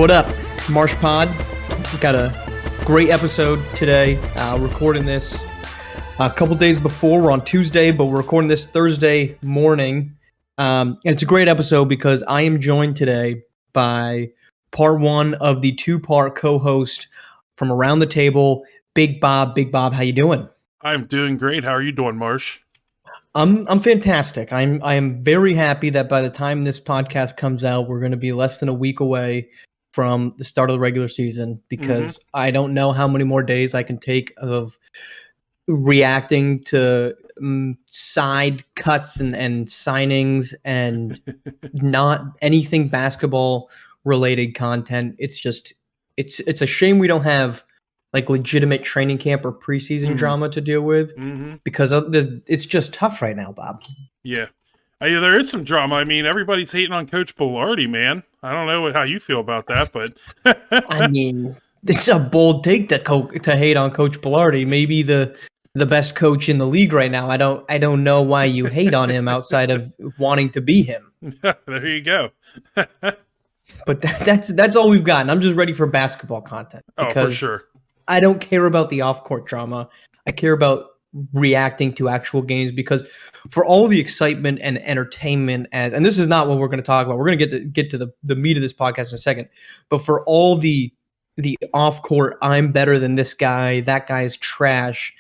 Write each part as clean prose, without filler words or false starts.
What up, Marsh Pod? We got a great episode today. Recording this a couple days before. We're on Tuesday, but we're recording this Thursday morning. And it's a great episode because I am joined today by part one of the two-part co-host from around the table, Big Bob. Big Bob, how you doing? I'm doing great. How are you doing, Marsh? I'm fantastic. I am very happy that by the time this podcast comes out, we're going to be less than a week away from the start of the regular season because I don't know how many more days I can take of reacting to side cuts and signings and not anything basketball related content. It's just it's a shame we don't have like legitimate training camp or preseason drama to deal with because it's just tough right now, Bob. Yeah. There is some drama. I mean, everybody's hating on Coach Bilardi, man. I don't know how you feel about that, but I mean, it's a bold take to hate on Coach Bilardi. Maybe the best coach in the league right now. I don't know why you hate on him outside of wanting to be him. There you go. But that's all we've got. And I'm just ready for basketball content. Oh, for sure. I don't care about the off-court drama. I care about reacting to actual games because for all the excitement and entertainment and this is not what we're going to talk about. We're going to get to the meat of this podcast in a second. But for all the off-court, I'm better than this guy, that guy's trash,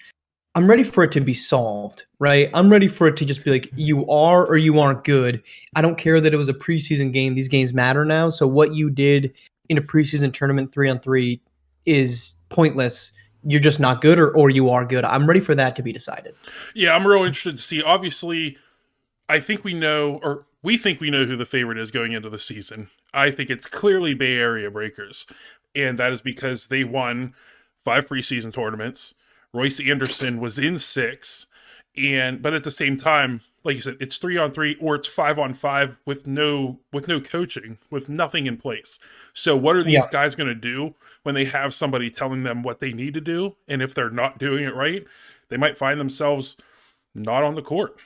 I'm ready for it to be solved, right? I'm ready for it to just be like, you are or you aren't good. I don't care that it was a preseason game. These games matter now. So what you did in a preseason tournament 3-on-3 is pointless. You're just not good or you are good. I'm ready for that to be decided. Yeah, I'm real interested to see. Obviously, I think we know who the favorite is going into the season. I think it's clearly Bay Area Breakers. And that is because they won 5 preseason tournaments. Royce Anderson was in 6. But at the same time, like you said, it's 3-on-3 or it's 5-on-5 with no coaching, with nothing in place. So what are these guys going to do when they have somebody telling them what they need to do? And if they're not doing it right, they might find themselves not on the court.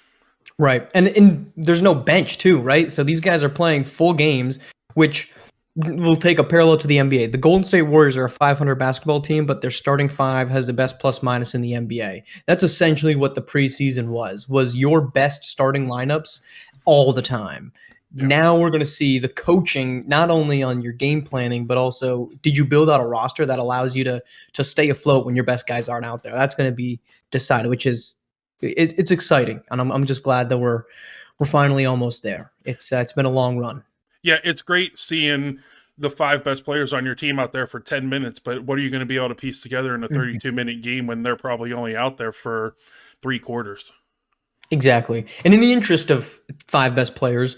Right. And there's no bench too, right? So these guys are playing full games, which will take a parallel to the NBA. The Golden State Warriors are a 500 basketball team, but their starting 5 has the best plus minus in the NBA. That's essentially what the preseason was your best starting lineups all the time. Yeah. Now we're going to see the coaching, not only on your game planning, but also did you build out a roster that allows you to stay afloat when your best guys aren't out there? That's going to be decided, which is it's exciting. And I'm just glad that we're finally almost there. It's been a long run. Yeah, it's great seeing the 5 best players on your team out there for 10 minutes, but what are you going to be able to piece together in a 32-minute game when they're probably only out there for 3 quarters? Exactly. And in the interest of 5 best players,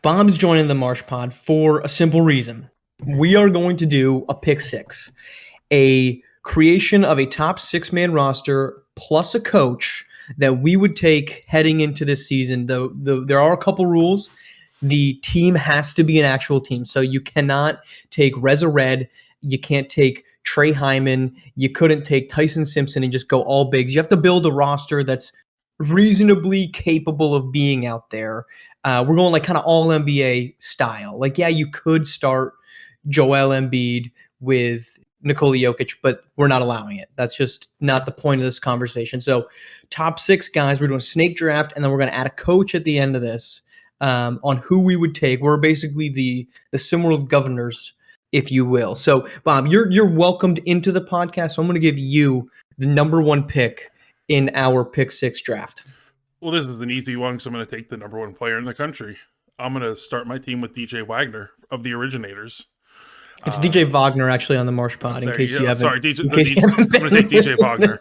Bob's joining the Marsh Pod for a simple reason. We are going to do a pick 6, a creation of a top 6-man roster plus a coach that we would take heading into this season. There are a couple rules. The team has to be an actual team. So you cannot take Reza Red. You can't take Trey Hyman. You couldn't take Tyson Simpson and just go all bigs. You have to build a roster that's reasonably capable of being out there. We're going like kind of all NBA style. Like, yeah, you could start Joel Embiid with Nikola Jokic, but we're not allowing it. That's just not the point of this conversation. So top 6 guys, we're doing a snake draft, and then we're going to add a coach at the end of this. On who we would take. We're basically the SimWorld governors, if you will. So, Bob, you're welcomed into the podcast. So I'm going to give you the number 1 pick in our pick 6 draft. Well, this is an easy one because I'm going to take the number 1 player in the country. I'm going to start my team with DJ Wagner of the Originators. It's DJ Wagner actually on the Marsh Pod. In case you haven't. Sorry, I'm going to take DJ Wagner.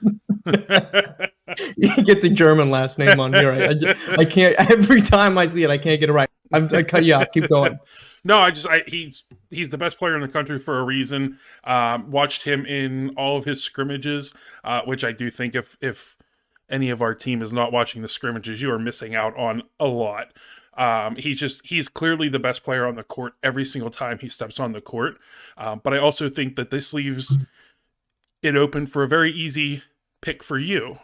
He gets a German last name on here. I can't. Every time I see it, I can't get it right. I cut you off. Keep going. No, he's the best player in the country for a reason. Watched him in all of his scrimmages, which I do think if any of our team is not watching the scrimmages, you are missing out on a lot. He's clearly the best player on the court every single time he steps on the court. But I also think that this leaves it open for a very easy pick for you.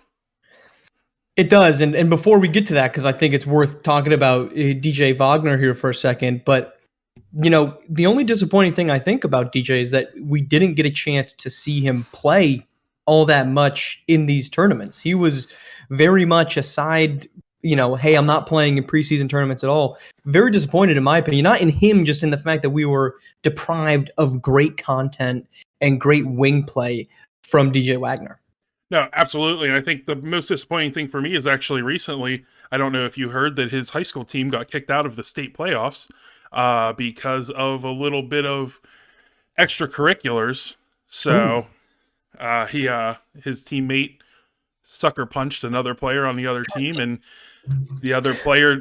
It does. And before we get to that, because I think it's worth talking about DJ Wagner here for a second, but The only disappointing thing I think about DJ is that we didn't get a chance to see him play all that much in these tournaments. He was very much aside, hey, I'm not playing in preseason tournaments at all. Very disappointed, in my opinion, not in him, just in the fact that we were deprived of great content and great wing play from DJ Wagner. No, absolutely. And I think the most disappointing thing for me is actually recently, I don't know if you heard that his high school team got kicked out of the state playoffs because of a little bit of extracurriculars. So his teammate sucker punched another player on the other team, and the other player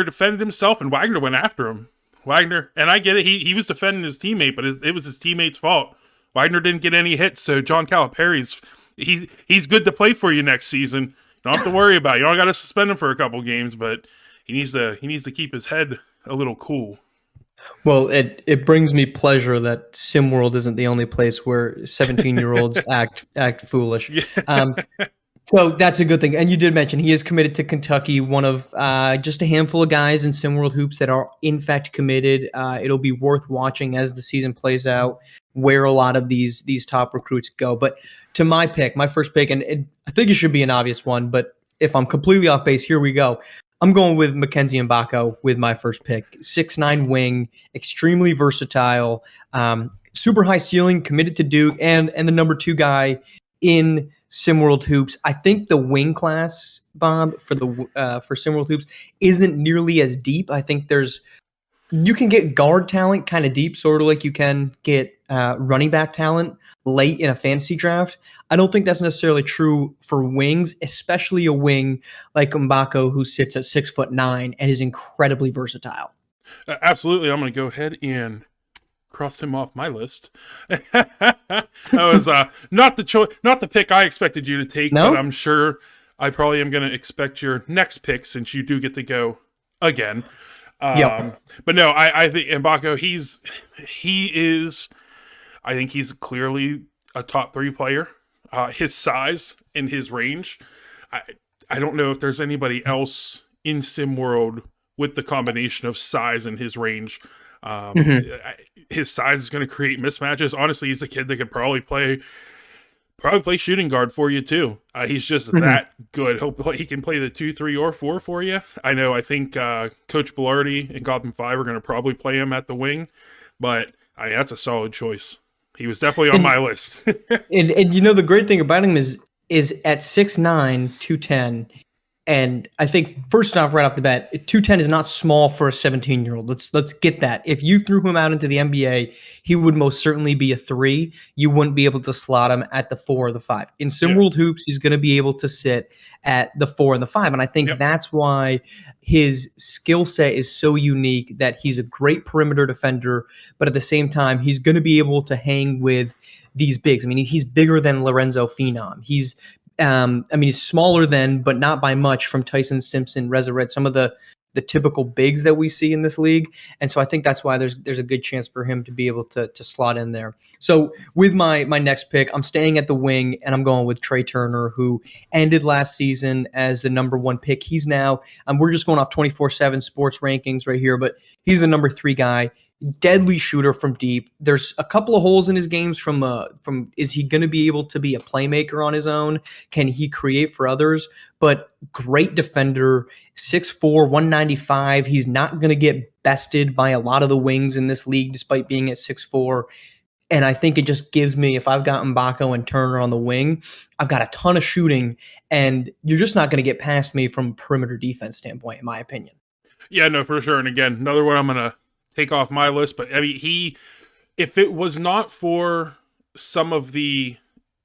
defended himself, and Wagner went after him. Wagner, and I get it, he was defending his teammate, but it was his teammate's fault. Wagner didn't get any hits, so John Calipari's he's good to play for you next season. You don't have to worry about it. You don't got to suspend him for a couple games, but he needs to keep his head a little cool. Well, it brings me pleasure that SimWorld isn't the only place where 17-year-olds act foolish. Yeah. So that's a good thing. And you did mention he is committed to Kentucky, one of just a handful of guys in SimWorld Hoops that are in fact committed. It'll be worth watching as the season plays out where a lot of these top recruits go. But to my first pick, and I think it should be an obvious one, but if I'm completely off base, here we go. I'm going with Mackenzie Mbako with my first pick. 6'9" wing, extremely versatile, super high ceiling, committed to Duke, and the number 2 guy in SimWorld Hoops. I think the wing class, Bob, for SimWorld Hoops isn't nearly as deep. I think you can get guard talent kind of deep, sort of like you can get running back talent late in a fantasy draft. I don't think that's necessarily true for wings, especially a wing like Mbako, who sits at 6'9" and is incredibly versatile. Absolutely. I'm going to go ahead and cross him off my list. That was not the pick I expected you to take, No? but I'm sure I probably am going to expect your next pick since you do get to go again. Yep. But no, I think Mbako, I think he's clearly a top 3 player. His size and his range, I don't know if there's anybody else in SimWorld with the combination of size and his range. His size is going to create mismatches. Honestly, he's a kid that could probably play shooting guard for you too. He's just that good. He can play the 2, 3, or 4 for you. I think Coach Bilardi and Gotham 5 are going to probably play him at the wing, but that's a solid choice. He was definitely on my list. and the great thing about him is at 6'9", 210. And I think first off, right off the bat, 210 is not small for a 17-year-old. Let's get that. If you threw him out into the NBA, he would most certainly be a 3. You wouldn't be able to slot him at the 4 or the 5. In SimWorld Hoops, he's going to be able to sit at the 4 and the 5. And I think that's why his skill set is so unique, that he's a great perimeter defender, but at the same time, he's going to be able to hang with these bigs. I mean, he's bigger than Lorenzo Phenom. He's smaller than, but not by much, from Tyson Simpson, Reza Red, some of the typical bigs that we see in this league. And so I think that's why there's a good chance for him to be able to slot in there. So with my next pick, I'm staying at the wing, and I'm going with Trey Turner, who ended last season as the number 1 pick. He's now, we're just going off 24/7 sports rankings right here, but he's the number 3 guy. Deadly shooter from deep. There's a couple of holes in his games from is he going to be able to be a playmaker on his own? Can he create for others? But great defender, 6'4", 195. He's not going to get bested by a lot of the wings in this league, despite being at 6'4". And I think it just gives me, if I've got Mbako and Turner on the wing, I've got a ton of shooting, and you're just not going to get past me from a perimeter defense standpoint, in my opinion. Yeah, no, for sure. And again, another one I'm going to take off my list, but I mean, if it was not for some of the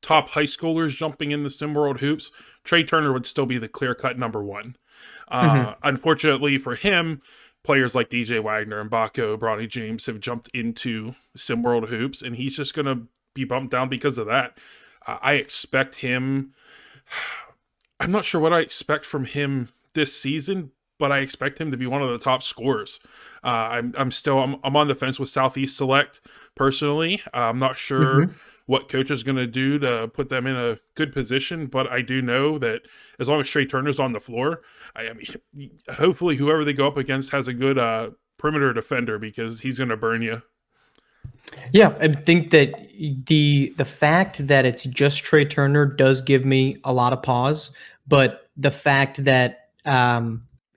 top high schoolers jumping in the SimWorld Hoops, Trey Turner would still be the clear-cut number 1. Unfortunately for him, players like DJ Wagner and Mbako, Bronny James have jumped into SimWorld Hoops, and he's just going to be bumped down because of that. I expect him. I'm not sure what I expect from him this season, but I expect him to be one of the top scorers. I'm on the fence with Southeast Select personally. I'm not sure what coach is going to do to put them in a good position, but I do know that as long as Trey Turner's on the floor, hopefully whoever they go up against has a good perimeter defender because he's going to burn you. Yeah, I think that the fact that it's just Trey Turner does give me a lot of pause, but the fact that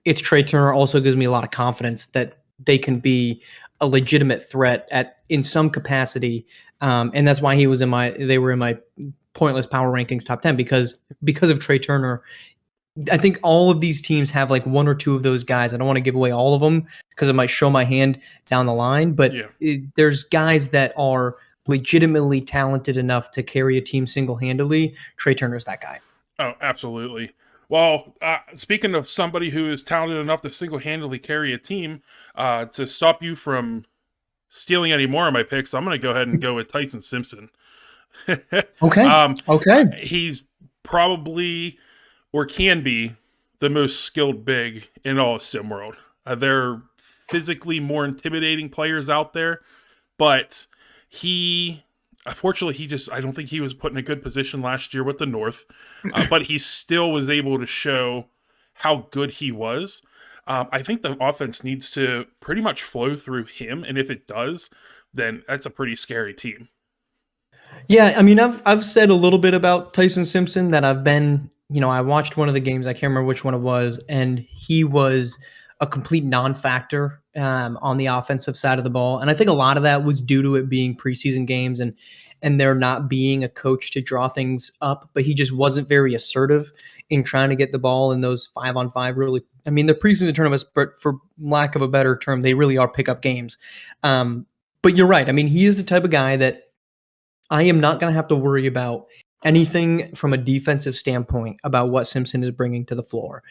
it's Trey Turner also gives me a lot of confidence that they can be a legitimate threat in some capacity, and that's why they were in my pointless power rankings top 10 because of Trey Turner. I think all of these teams have like one or two of those guys. I don't want to give away all of them because it might show my hand down the line, but there's guys that are legitimately talented enough to carry a team single-handedly. Trey Turner's that guy. Oh, absolutely. Well, speaking of somebody who is talented enough to single-handedly carry a team, to stop you from stealing any more of my picks, I'm going to go ahead and go with Tyson Simpson. Okay. Okay. He's probably, or can be, the most skilled big in all of SimWorld. They're physically more intimidating players out there, but unfortunately, I don't think he was put in a good position last year with the North, but he still was able to show how good he was. I think the offense needs to pretty much flow through him, and if it does, then that's a pretty scary team. Yeah, I mean, I've said a little bit about Tyson Simpson that I watched one of the games, I can't remember which one it was, and he was a complete non-factor on the offensive side of the ball. And I think a lot of that was due to it being preseason games and there not being a coach to draw things up, but he just wasn't very assertive in trying to get the ball in those 5-on-5 really. I mean, the preseason tournaments, but for lack of a better term, they really are pickup games. But you're right. I mean, he is the type of guy that I am not going to have to worry about anything from a defensive standpoint about what Simpson is bringing to the floor.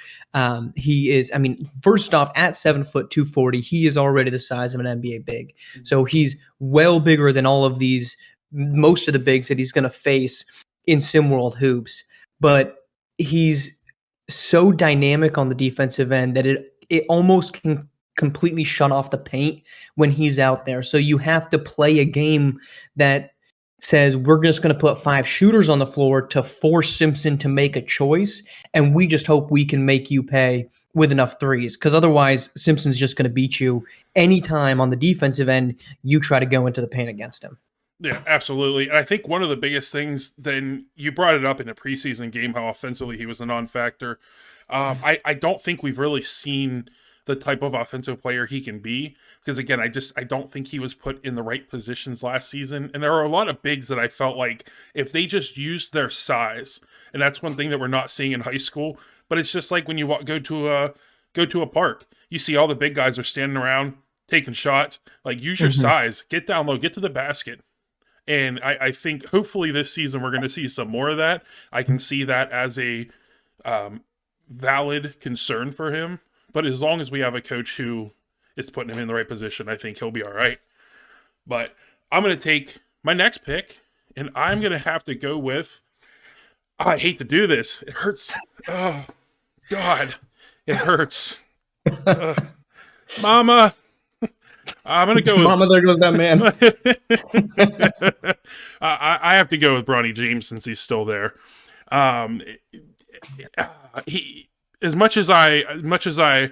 He is, I mean, first off, at 7 foot 240, he is already the size of an NBA big. So he's well bigger than most of the bigs that he's going to face in SimWorld hoops. But he's so dynamic on the defensive end that it almost can completely shut off the paint when he's out there. So you have to play a game that says we're just going to put 5 shooters on the floor to force Simpson to make a choice, and we just hope we can make you pay with enough threes, because otherwise Simpson's just going to beat you anytime on the defensive end you try to go into the paint against him. Yeah, absolutely. And I think one of the biggest things, then you brought it up in a preseason game, how offensively he was a non-factor. I don't think we've really seen the type of offensive player he can be, because again, I don't think he was put in the right positions last season. And there are a lot of bigs that I felt like if they just used their size, and that's one thing that we're not seeing in high school, but it's just like when you go to a park, you see all the big guys are standing around taking shots. Like, use your size, get down low, get to the basket. And I think hopefully this season we're going to see some more of that. I can see that as a valid concern for him. But as long as we have a coach who is putting him in the right position, I think he'll be all right. But I'm going to take my next pick, and I'm going to have to go with... I hate to do this. It hurts. Oh, God. It hurts. Mama. I'm going to go with... Mama, there goes that man. I have to go with Bronny James since he's still there. As much as I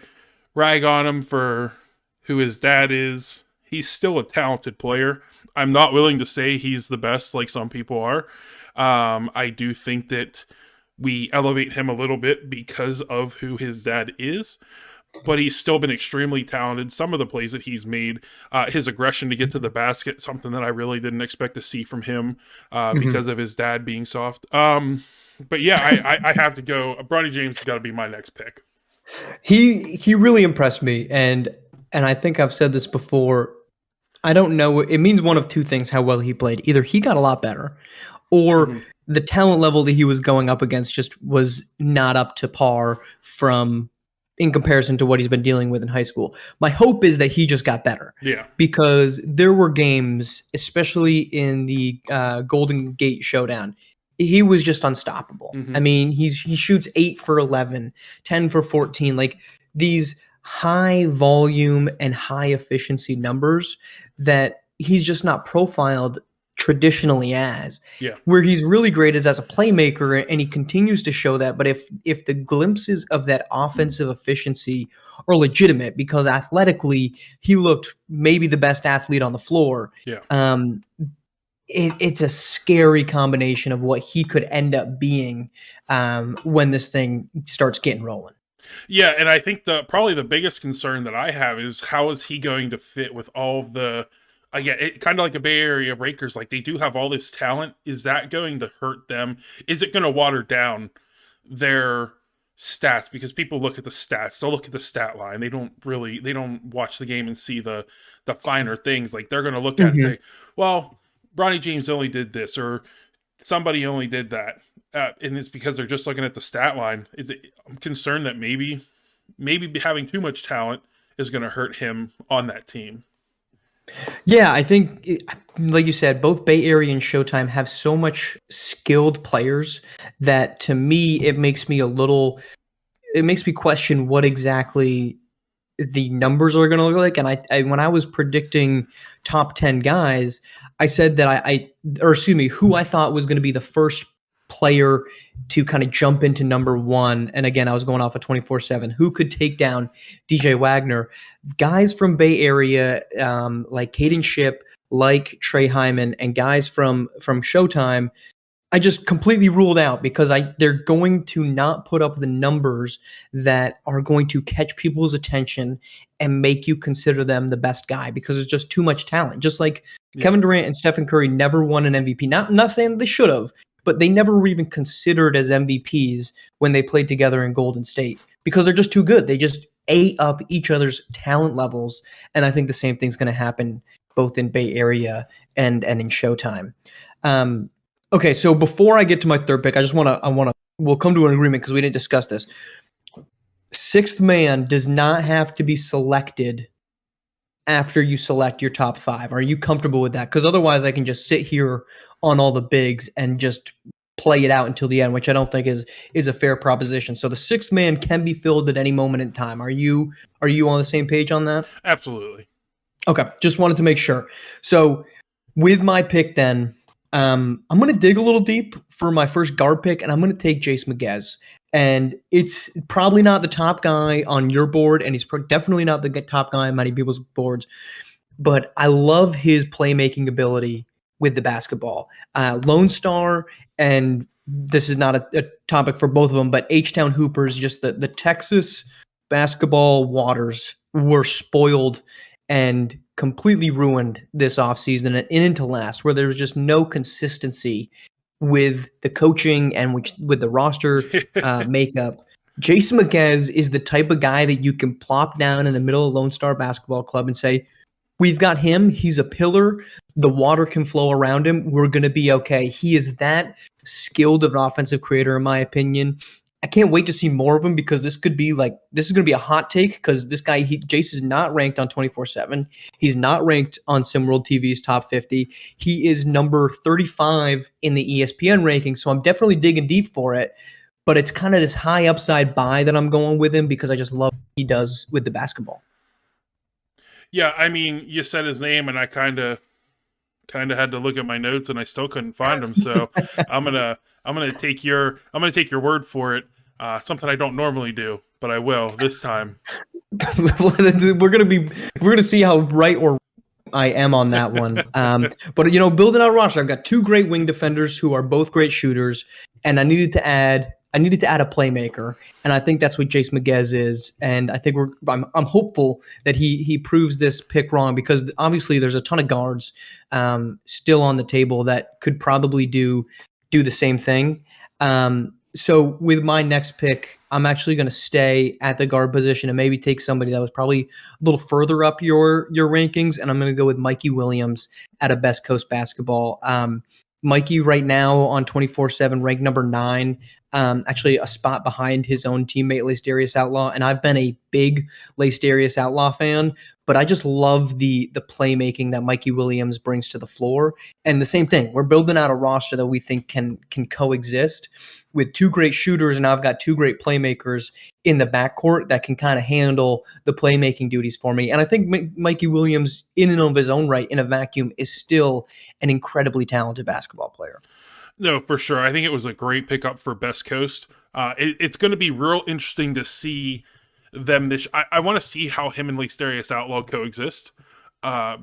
rag on him for who his dad is, he's still a talented player. I'm not willing to say he's the best like some people are. I do think that we elevate him a little bit because of who his dad is, but he's still been extremely talented. Some of the plays that he's made, his aggression to get to the basket, something that I really didn't expect to see from him because of his dad being soft. But yeah, I have to go. Bronny James has got to be my next pick. He really impressed me, and I think I've said this before. I don't know. It means one of two things how well he played. Either he got a lot better, or the talent level that he was going up against just was not up to par in comparison to what he's been dealing with in high school. My hope is that he just got better. Yeah. Because there were games, especially in the Golden Gate Showdown, he was just unstoppable. I mean, he shoots 8 for 11, 10 for 14, like these high volume and high efficiency numbers that he's just not profiled traditionally as. Yeah. Where he's really great is as a playmaker, and he continues to show that. But if the glimpses of that offensive efficiency are legitimate, because athletically he looked maybe the best athlete on the floor, Yeah. It's a scary combination of what he could end up being when this thing starts getting rolling. Yeah, and I think probably the biggest concern that I have is how is he going to fit with all of the again, it kind of like a Bay Area Breakers, like they do have all this talent. Is that going to hurt them? Is it going to water down their stats? Because people look at the stats, they'll look at the stat line. They don't watch the game and see the finer things. Like they're going to look at it and say, well, Bronny James only did this, or somebody only did that. And it's because they're just looking at the stat line. I'm concerned that maybe having too much talent is going to hurt him on that team. Yeah, I think, like you said, both Bay Area and Showtime have so much skilled players that to me it makes me question what exactly the numbers are going to look like. And I when I was predicting top 10 guys, I said that who I thought was going to be the first player to kind of jump into number one. And again, I was going off of 24/7. Who could take down DJ Wagner? Guys from Bay Area, like Caden Shipp, like Trey Hyman, and guys from Showtime, I just completely ruled out because they're going to not put up the numbers that are going to catch people's attention and make you consider them the best guy because it's just too much talent. Just like Kevin Durant and Stephen Curry never won an MVP. Not saying they should have, but they never were even considered as MVPs when they played together in Golden State because they're just too good. They just ate up each other's talent levels, and I think the same thing's going to happen both in Bay Area and in Showtime. Okay, so before I get to my third pick, we'll come to an agreement because we didn't discuss this. Sixth man does not have to be selected after you select your top five. Are you comfortable with that? Because otherwise I can just sit here on all the bigs and just play it out until the end, which I don't think is a fair proposition. So the sixth man can be filled at any moment in time. Are you on the same page on that? Absolutely. Okay, just wanted to make sure. So with my pick then, I'm going to dig a little deep for my first guard pick, and I'm going to take Jace Miguez. And it's probably not the top guy on your board, and he's definitely not the top guy on many people's boards. But I love his playmaking ability with the basketball. Lone Star, and this is not a topic for both of them, but H-Town Hoopers, just the Texas basketball waters were spoiled and completely ruined this offseason and into last, where there was just no consistency with the coaching and with the roster makeup. Jason Miguez is the type of guy that you can plop down in the middle of Lone Star Basketball Club and say, we've got him. He's a pillar. The water can flow around him. We're going to be okay. He is that skilled of an offensive creator, in my opinion. I can't wait to see more of him because this is going to be a hot take because this guy, Jace, is not ranked on 24/7. He's not ranked on SimWorld TV's top 50. He is number 35 in the ESPN ranking, so I'm definitely digging deep for it. But it's kind of this high upside buy that I'm going with him because I just love what he does with the basketball. Yeah, I mean, you said his name, and I kind of had to look at my notes, and I still couldn't find him. So I'm gonna take your word for it. Something I don't normally do, but I will this time. We're gonna see how right or I am on that one. But building out a roster, I've got two great wing defenders who are both great shooters, and I needed to add a playmaker, and I think that's what Jace Miguez is. And I think I'm hopeful that he proves this pick wrong because obviously there's a ton of guards still on the table that could probably do the same thing. So with my next pick, I'm actually going to stay at the guard position and maybe take somebody that was probably a little further up your rankings, and I'm going to go with Mikey Williams out of Best Coast Basketball. Mikey right now on 24/7 ranked number 9. actually a spot behind his own teammate Lacedarius Outlaw, and I've been a big Lacedarius Outlaw fan. But I just love the playmaking that Mikey Williams brings to the floor. And the same thing, we're building out a roster that we think can coexist with two great shooters, and I've got two great playmakers in the backcourt that can kind of handle the playmaking duties for me. And I think Mikey Williams, in and of his own right, in a vacuum, is still an incredibly talented basketball player. No, for sure. I think it was a great pickup for Best Coast. It's going to be real interesting to see them this. I want to see how him and Lacedarius Outlaw coexist,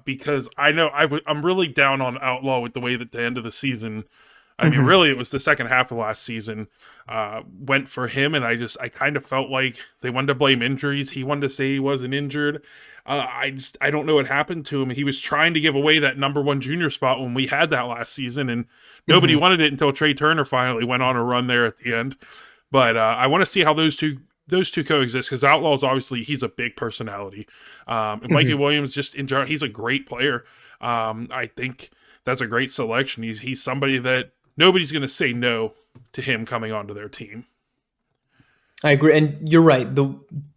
because I know I'm really down on Outlaw with the way that the end of the season. I mean, really, it was the second half of last season went for him, and I kind of felt like they wanted to blame injuries. He wanted to say he wasn't injured. I don't know what happened to him. He was trying to give away that number one junior spot when we had that last season, and nobody wanted it until Trey Turner finally went on a run there at the end. But I want to see how those two coexist, because Outlaw's obviously, he's a big personality. And Mikey Williams, just in general, he's a great player. I think that's a great selection. He's somebody that nobody's going to say no to him coming onto their team. I agree, and you're right. The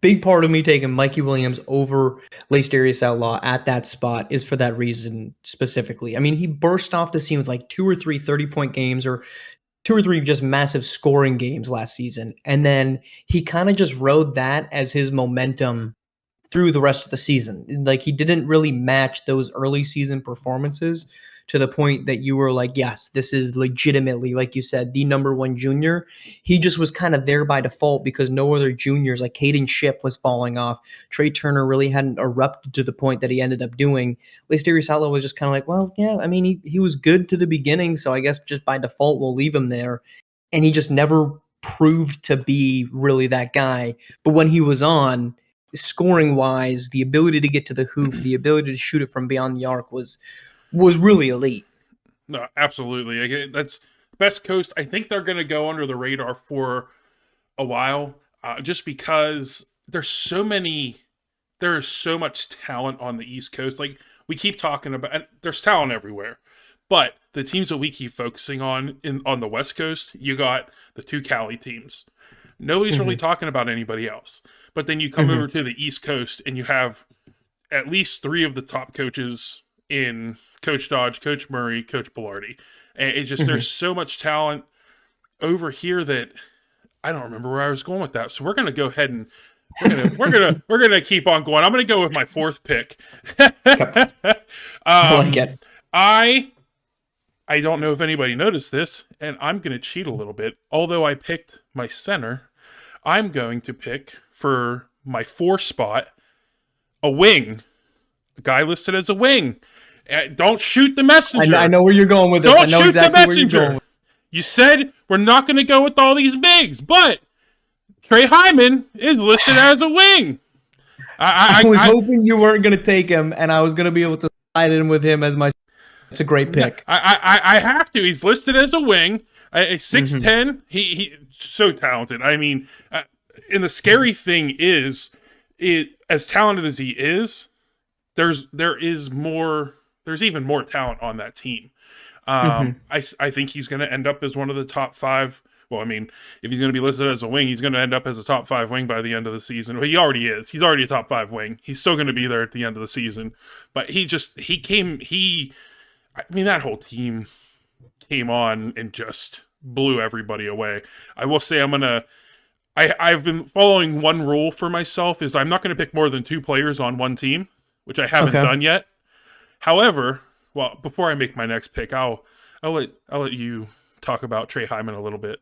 big part of me taking Mikey Williams over Lacedarius Outlaw at that spot is for that reason specifically. I mean, he burst off the scene with like 2 or 3 30-point games, or 2 or 3 just massive scoring games last season, and then he kind of just rode that as his momentum through the rest of the season. Like, he didn't really match those early season performances to the point that you were like, yes, this is legitimately, like you said, the number one junior. He just was kind of there by default because no other juniors, like Caden Shipp was falling off. Trey Turner really hadn't erupted to the point that he ended up doing. Lacedarius Outlaw was just kind of like, well, yeah, I mean, he was good to the beginning, so I guess just by default we'll leave him there. And he just never proved to be really that guy. But when he was on, scoring-wise, the ability to get to the hoop, the ability to shoot it from beyond the arc was really elite. No, absolutely. That's Best Coast. I think they're going to go under the radar for a while, just because there's so much talent on the East Coast. Like, we keep talking about, and there's talent everywhere, but the teams that we keep focusing on on the West Coast, you got the 2 Cali teams. Nobody's really talking about anybody else. But then you come over to the East Coast and you have at least 3 of the top coaches in Coach Dodge, Coach Murray, Coach Bilardi. And it's just, there's so much talent over here that I don't remember where I was going with that. So we're going to go ahead and we're going to keep on going. I'm going to go with my 4th pick. I like it. I don't know if anybody noticed this, and I'm going to cheat a little bit. Although I picked my center, I'm going to pick for my 4 spot a wing. A guy listed as a wing. Don't shoot the messenger. I know where you're going with this. Don't shoot the messenger. You said we're not going to go with all these bigs, but Trey Hyman is listed as a wing. I was hoping you weren't going to take him, and I was going to be able to slide in with him as my. It's a great pick. I have to. He's listed as a wing. 6'10". He's so talented. I mean, and the scary thing is, as talented as he is, there's even more talent on that team. I think he's going to end up as one of the top 5. Well, I mean, if he's going to be listed as a wing, he's going to end up as a top 5 wing by the end of the season. Well, he already is. He's already a top 5 wing. He's still going to be there at the end of the season. But that whole team came on and just blew everybody away. I will say I've been following one rule for myself, is I'm not going to pick more than 2 players on one team, which I haven't done yet. However, well, before I make my next pick, I'll let you talk about Trey Hyman a little bit.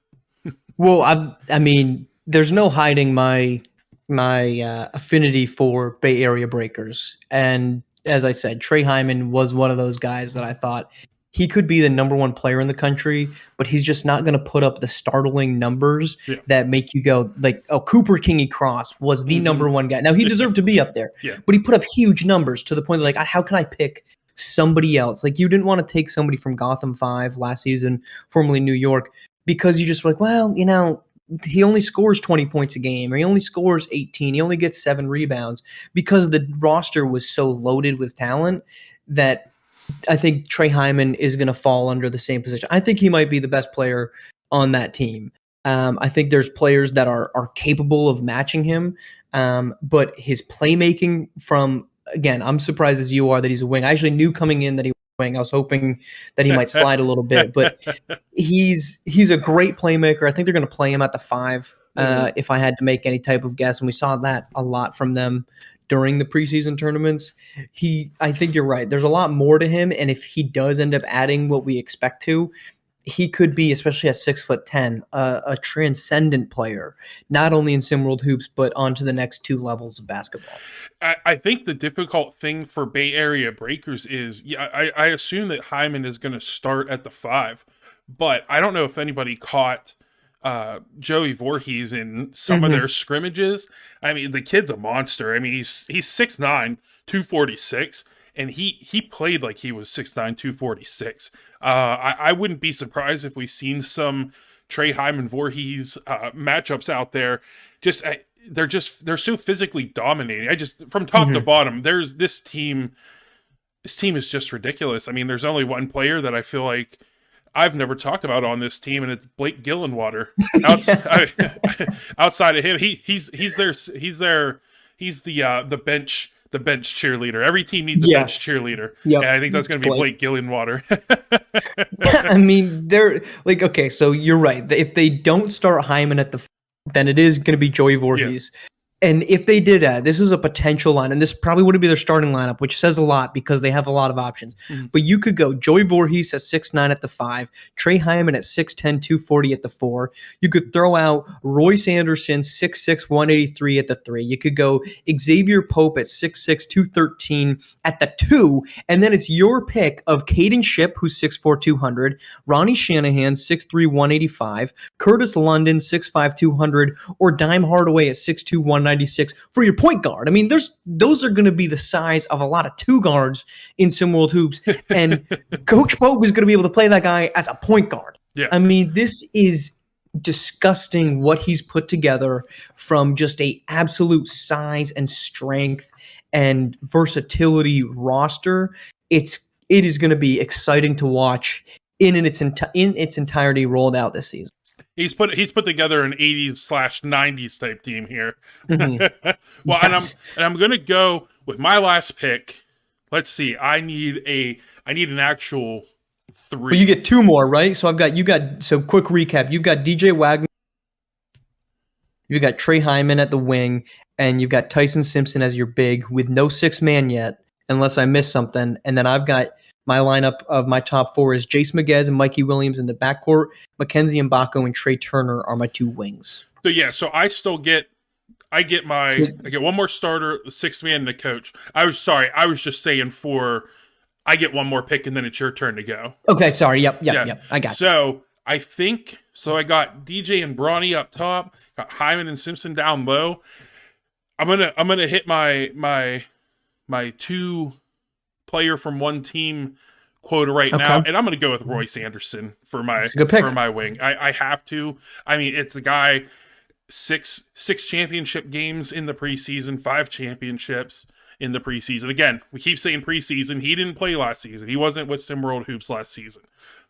Well, I mean, there's no hiding my affinity for Bay Area Breakers, and as I said, Trey Hyman was one of those guys that I thought he could be the number 1 player in the country, but he's just not going to put up the startling numbers that make you go like, oh, Cooper Kingy Cross was the number 1 guy. Now, he deserved to be up there, but he put up huge numbers to the point that, like, how can I pick somebody else? Like, you didn't want to take somebody from Gotham 5 last season, formerly New York, because you just were like, well, you know, he only scores 20 points a game, or he only scores 18. He only gets 7 rebounds, because the roster was so loaded with talent that I think Trey Hyman is going to fall under the same position. I think he might be the best player on that team. I think there's players that are capable of matching him, but his playmaking again, I'm surprised as you are that he's a wing. I actually knew coming in that he was a wing. I was hoping that he might slide a little bit, but he's a great playmaker. I think they're going to play him at the 5 if I had to make any type of guess, and we saw that a lot from them during the preseason tournaments. I think you're right. There's a lot more to him, and if he does end up adding what we expect to, he could be, especially at 6'10", a transcendent player, not only in SimWorld hoops but onto the next 2 levels of basketball. I think the difficult thing for Bay Area Breakers is, I assume that Hyman is going to start at the 5, but I don't know if anybody caught Joey Voorhees in some of their scrimmages. I mean, the kid's a monster. I mean, he's 6'9", 246, and he played like he was 6'9", 246. I wouldn't be surprised if we've seen some Trey Hyman Voorhees matchups out there. They're so physically dominating. From top to bottom, this team is just ridiculous. I mean, there's only one player that I feel like I've never talked about on this team, and it's Blake Gillenwater. Outside of him, he's the bench cheerleader. Every team needs a bench cheerleader. Yep. And I think that's going to be Blake Gillenwater. I mean, they're like, okay, so you're right. If they don't start Hyman at the, then it is going to be Joey Voorhees. Yeah. And if they did that, this is a potential line, and this probably wouldn't be their starting lineup, which says a lot because they have a lot of options. But you could go Joey Voorhees at 6'9" at the 5, Trey Hyman at 6'10", 240 at the 4. You could throw out Royce Anderson, 6'6", 183 at the 3. You could go Xavier Pope at 6'6", 213 at the 2. And then it's your pick of Caden Shipp, who's 6'4", 200, Ronnie Shanahan, 6'3", 185, Curtis London, 6'5", 200, or Dime Hardaway at 6'2", 196 for your point guard. I mean, those are going to be the size of a lot of 2 guards in SimWorld hoops, and Coach Pope is going to be able to play that guy as a point guard. Yeah. I mean, this is disgusting what he's put together from just a absolute size and strength and versatility roster. It is going to be exciting to watch in its entirety rolled out this season. He's put together an 80s/90s type team here. Well, yes. and I'm gonna go with my last pick. Let's see. I need an actual 3. But you get 2 more, right? So quick recap. You've got DJ Wagner, you got Trey Hyman at the wing, and you've got Tyson Simpson as your big with no 6 man yet, unless I missed something. And then I've got my lineup of my top 4 is Jace Maguez and Mikey Williams in the backcourt. Mackenzie Mbako and Trey Turner are my 2 wings. So yeah, so I get one more starter, the 6th man, and the coach. I was just saying I get one more pick and then it's your turn to go. Okay, sorry. Yep. I got it. So I got DJ and Bronny up top, got Hyman and Simpson down low. I'm gonna hit my 2 player from one team quota right now, and I'm going to go with Royce Anderson for my wing. I have to. I mean, it's a guy 6 championship games in the preseason, 5 championships in the preseason. Again, we keep saying preseason. He didn't play last season. He wasn't with SimWorld Hoops last season.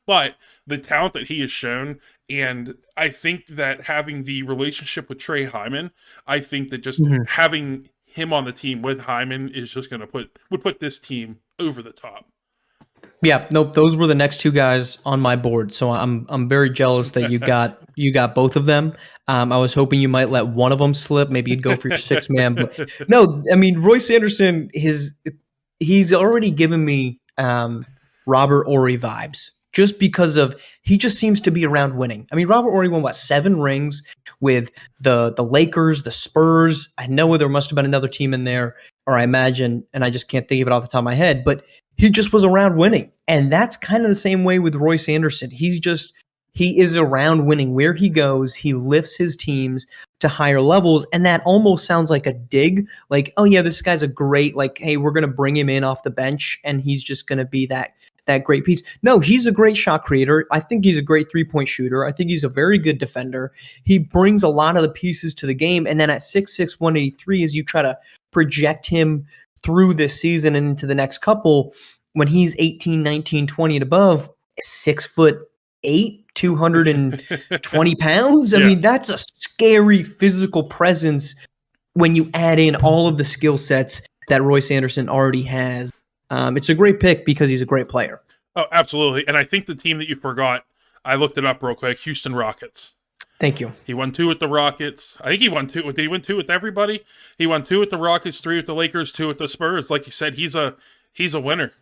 But the talent that he has shown, and I think that having the relationship with Trey Hyman, I think that just having him on the team with Hyman is just going to put this team over the top. Yeah, nope. Those were the next 2 guys on my board, so I'm very jealous that you got both of them. I was hoping you might let one of them slip. Maybe you'd go for your 6 man. But no, I mean Royce Anderson. He's already given me Robert Horry vibes, just because he just seems to be around winning. I mean, Robert Horry won 7 rings with the Lakers, the Spurs. I know there must have been another team in there, or I imagine, and I just can't think of it off the top of my head. But he just was around winning, and that's kind of the same way with Royce Anderson. He is around winning. Where he goes, he lifts his teams to higher levels, and that almost sounds like a dig. Like, oh yeah, this guy's a great, like, hey, we're gonna bring him in off the bench, and he's just gonna be that great piece. No, he's a great shot creator. I think he's a great 3-point shooter. I think he's a very good defender. He brings a lot of the pieces to the game. And then at 6'6", 183, as you try to project him through this season and into the next couple, when he's 18, 19, 20 and above, 6 foot 220 pounds. I Yeah. mean, that's a scary physical presence when you add in all of the skill sets that Royce Anderson already has. It's a great pick because he's a great player. Oh, absolutely. And I think the team that you forgot, I looked it up real quick, Houston Rockets. Thank you. He won 2 with the Rockets. I think he won 2. Did he win 2 with everybody? He won 2 with the Rockets, 3 with the Lakers, 2 with the Spurs. Like you said, he's a winner.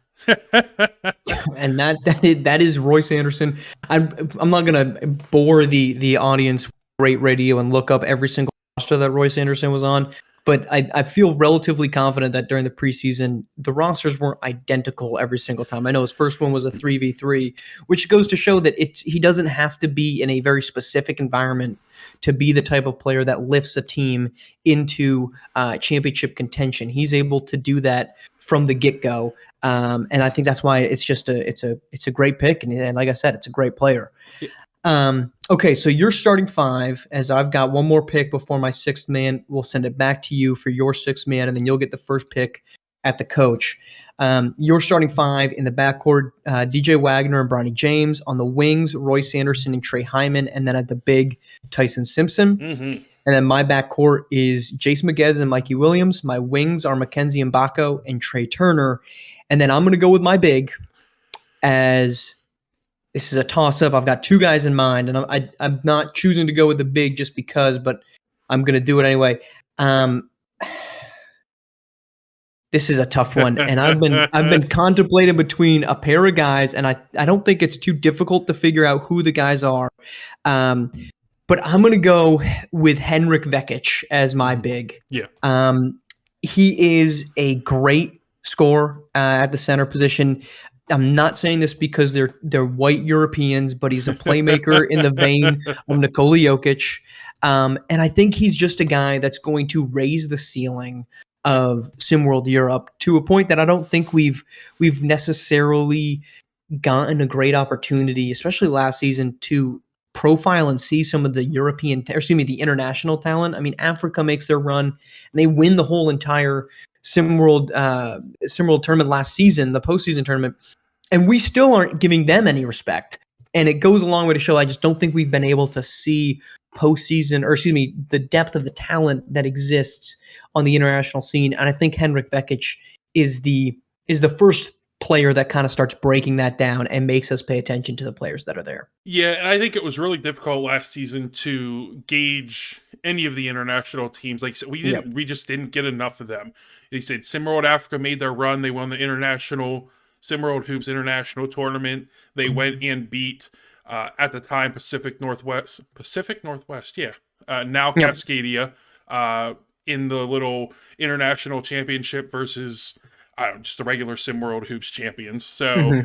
And that is Royce Anderson. I'm not gonna bore the audience with great radio and look up every single roster that Royce Anderson was on, but I feel relatively confident that during the preseason the rosters weren't identical every single time. I know his first one was a 3v3, which goes to show that he doesn't have to be in a very specific environment to be the type of player that lifts a team into championship contention. He's able to do that from the get-go. And I think that's why it's a great pick. And like I said, it's a great player. Okay, so you're starting 5, as I've got one more pick before my 6th man. We'll send it back to you for your 6th man, and then you'll get the first pick at the coach. You're starting 5 in the backcourt, DJ Wagner and Bronny James. On the wings, Royce Anderson and Trey Hyman. And then at the big, Tyson Simpson. Mm-hmm. And then my backcourt is Jason Miguez and Mikey Williams. My wings are Mackenzie Mbako and Trey Turner. And then I'm going to go with my big, as this is a toss-up. I've got 2 guys in mind, and I'm not choosing to go with the big just because, but I'm going to do it anyway. This is a tough one, and I've been contemplating between a pair of guys, and I don't think it's too difficult to figure out who the guys are. But I'm going to go with Henrik Vekic as my big. Yeah. He is a great scorer at the center position. I'm not saying this because they're white Europeans, but he's a playmaker in the vein of Nikola Jokic. And I think he's just a guy that's going to raise the ceiling of SimWorld Europe to a point that I don't think we've necessarily gotten a great opportunity, especially last season, to profile and see some of the the international talent. I mean, Africa makes their run and they win the whole entire SimWorld tournament last season, the postseason tournament, and we still aren't giving them any respect. And it goes a long way to show I just don't think we've been able to see the depth of the talent that exists on the international scene. And I think Henrik Vekic is the first player that kind of starts breaking that down and makes us pay attention to the players that are there. Yeah, and I think it was really difficult last season to gauge any of the international teams. Like we just didn't get enough of them. They said SimWorld Africa made their run. They won the international SimWorld Hoops International Tournament. They went and beat at the time Pacific Northwest. Yeah. Now Cascadia in the little international championship versus just the regular SimWorld Hoops champions. So